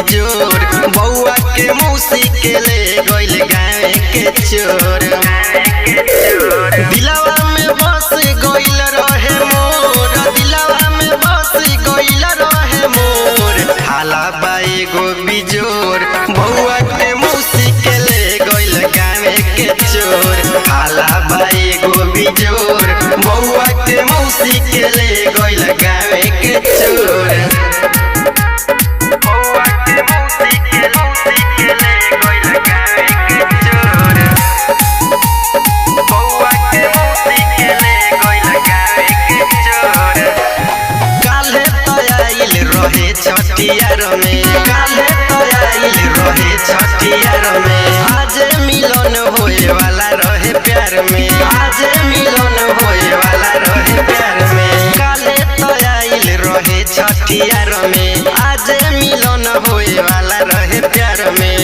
बिजोर बउआ के मौसी के ले गइल गावे के चोर। दिलवा में बस गइल रहे मोर, दिलवा में बस गइल रहे मोर। हाला बा एगो बिजोर बउआ के मौसी के ले गइल गावे के चोर। हाला बा एगो बिजोर बउआ के मौसी के ले गइल गावे के चोर। छठियार में काले तो आइल रहे छठियार में, आज मिलन होए वाला रहे प्यार में, आज मिलन होए वाला रहे प्यार में। काले तो आइल रहे छठियार में, आज मिलन होए वाला रहे प्यार में।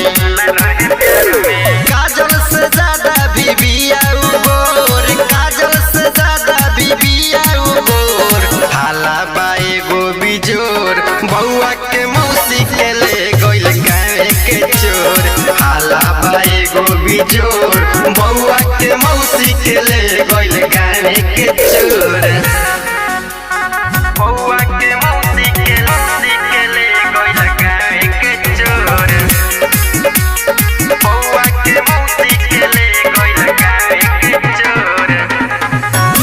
काजल से ज्यादा बीबिया गोर, काजल से ज्यादा बीबिया गोर। हाला बा एगो बिजोर बउआ के मौसी के ले गइल गावे के चोर। हाला बा एगो बिजोर बउआ के मौसी के ले गइल गावे के चोर। बउआ के मौसी के ले गइल गावे के चोर। बउआ के मौसी के ले गइल गावे के चोर।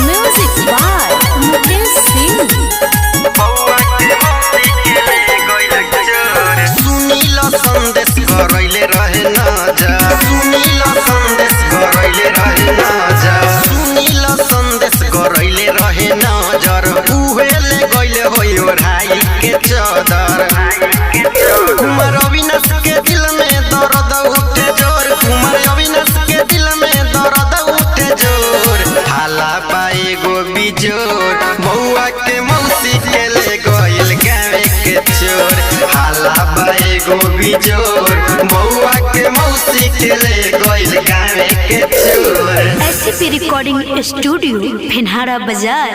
Music by Mukesh Singh. संदेश करैले रहे नजर, सुनील संदेश करैले रहे नजर, सुनील संदेश करैले रहे नजर। उहे ले गइले होई ओढ़ाई के चादर। कुमार अविनाश के दिल में दर्द उठे जोर, कुमार अविनाश के दिल में दर्द उठे जोर। हाला बा एगो बिजोर बउआ के मौसी के ले गइल गावे के चोर। हाला बा एगो बिजोर बउआ के मौसी के ले गइल गावे के चोर। SCP रिकॉर्डिंग स्टूडियो, फेनहारा बाजार।